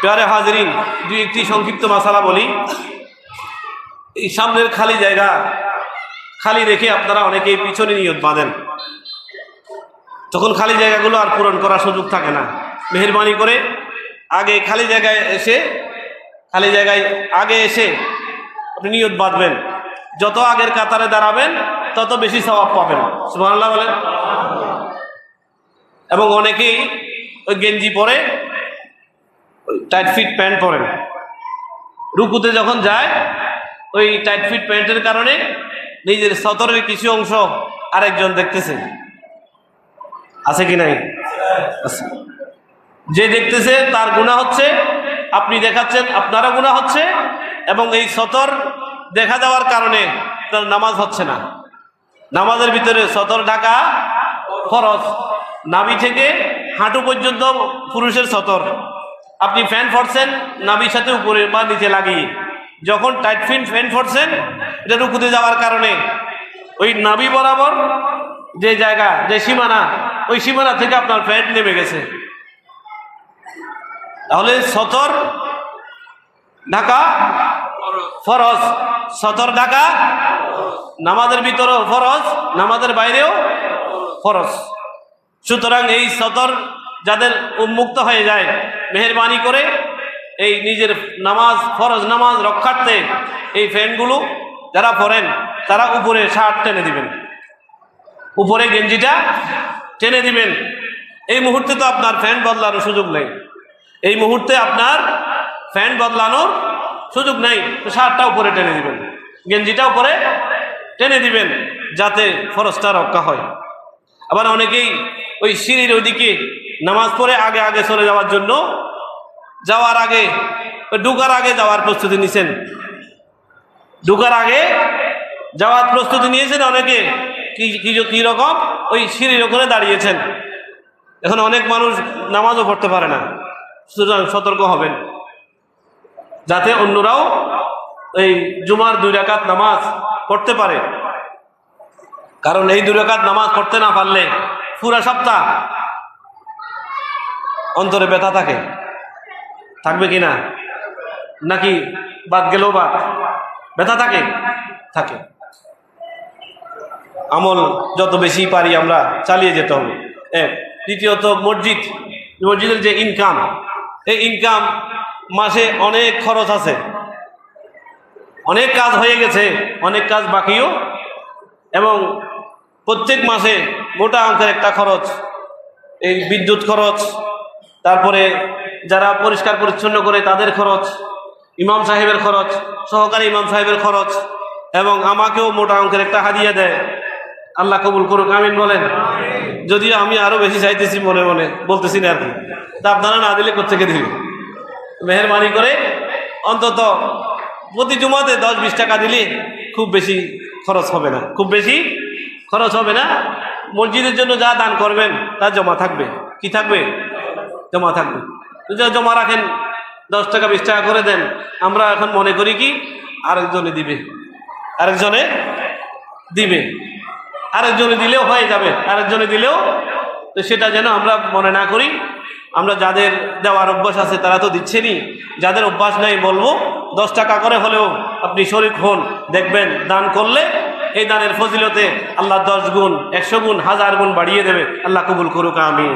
প্যারে হাজরিন, দুই একটি সংক্ষিপ্ত মাসালা বলি। এই সামনের খালি জায়গা খালি রেখে আপনারা অনেকেই পিছনে নিয়ত বাঁধেন, তখন খালি জায়গাগুলো আর পূরণ করার সুযোগ থাকে না। মেহেরবানি করে আগে খালি জায়গায় এসে আপনি নিয়ত বাঁধবেন। যত আগের কাতারে দাঁড়াবেন তত বেশি সওয়াব পাবেন। সুবহানাল্লাহ বলেন। এবং অনেকেই ওই গেঞ্জি পরে, টাইট ফিট প্যান্ট পরেন, রুকুতে যখন যায় ওই টাইট ফিট প্যান্টের কারণে নিজের সতরের কিছু অংশ আরেকজন দেখতেছে। আছে কি নাই? যে দেখতেছে তার গুনাহ হচ্ছে, আপনি দেখাচ্ছেন আপনারও গুনাহ হচ্ছে, এবং এই সতর দেখা দেওয়ার কারণে তার নামাজ হচ্ছে না। নামাজের ভিতরে সতর ঢাকা ফরজ। নাভি থেকে হাঁটু পর্যন্ত পুরুষের সতর। আপনি ফ্যান পরছেন নাভির সাথে উপরে বা নিচে লাগিয়ে, যখন টাইট ফিট ফ্যান পরছেন এটা রুকুতে যাওয়ার কারণে ওই নাভি বরাবর যে জায়গা, যে সীমানা, ওই সীমানা থেকে আপনার প্যান্ট নেমে গেছে। তাহলে সতর ঢাকা ফরজ, সতর ঢাকা নামাজের ভিতরেও ফরজ, নামাজের বাইরেও ফরজ। সুতরাং এই সতর যাদের উন্মুক্ত হয়ে যায়, মেহেরবানি করে এই নিজের নামাজ, ফরজ নামাজ রক্ষার্থে এই ফ্যানগুলো যারা পরেন তারা উপরে শার্ট টেনে দিবেন, উপরে গেঞ্জিটা টেনে দিবেন। এই মুহূর্তে তো আপনার ফ্যান বদলানোর সুযোগ নেই, এই মুহূর্তে আপনার ফ্যান বদলানোর সুযোগ নেই, তো শার্টটা উপরে টেনে দিবেন, গেঞ্জিটা উপরে টেনে দিবেন, যাতে ফরজটা রক্ষা হয়। আবার অনেকেই ওই সিঁড়ির ওইদিকে নামাজ পড়ে আগে আগে চলে যাওয়ার জন্য, যাওয়ার আগে ঢুকার আগে যাওয়ার প্রস্তুতি নিয়েছেন, ঢুকার আগে যাওয়ার প্রস্তুতি নিয়েছেন অনেকে। কি রকম? ওই সিঁড়ির ওখানে দাঁড়িয়েছেন। এখন অনেক মানুষ নামাজও পড়তে পারে না। সুতরাং সতর্ক হবেন, যাতে অন্যরাও এই জুমার 2 রাকাত নামাজ পড়তে পারে। কারণ এই 2 রাকাত নামাজ পড়তে না পারলে পুরা সপ্তাহ অন্তরে ব্যথা থাকবে কিনা, নাকি বাদ গেলেও বাদ ব্যথা থাকে। আমল যত বেশি পারি আমরা চালিয়ে যেতে হবে। দ্বিতীয়ত মসজিদের যে ইনকাম, এই ইনকাম মাসে অনেক খরচ আছে, অনেক কাজ হয়ে গেছে, অনেক কাজ বাকিও, এবং প্রত্যেক মাসে মোটা অঙ্কের একটা খরচ, এই বিদ্যুৎ খরচ, তারপরে যারা পরিষ্কার পরিচ্ছন্ন করে তাদের খরচ, ইমাম সাহেবের খরচ, সহকারী ইমাম সাহেবের খরচ, এবং আমাকেও মোটা অঙ্কের একটা হাদিয়া দেয়। আল্লাহ কবুল করুক, আমিন বলেন। যদিও আমি আরো বেশি চাইতেছি, মনে মনে বলতেছি না আর কি, তা আপনারা না দিলে কোত্থেকে দিবে? মেহেরবানি করে অন্তত প্রতি জুমাতে 10-20 টাকা দিলে খুব বেশি খরচ হবে না, মসজিদের জন্য যা দান করবেন তা জমা থাকবে। কি থাকবে? জমা থাকবে। জমা রাখেন, 10 টাকা 20 টাকা করে দেন। আমরা এখন মনে করি কি আরেকজনে দিলেও হয়ে যাবে, আরেকজনে দিলেও, তো সেটা যেন আমরা মনে না করি। আমরা যাদের দেওয়ার অভ্যাস আছে তারা তো দিচ্ছেনই, যাদের অভ্যাস নাই বলবো 10 টাকা করে হলেও আপনি শরীক হন, দেখবেন দান করলে এই দানের ফজিলতে আল্লাহ 10 গুণ, 100 গুণ, 1000 গুণ বাড়িয়ে দেবে। আল্লাহ কবুল করুক, আমিন।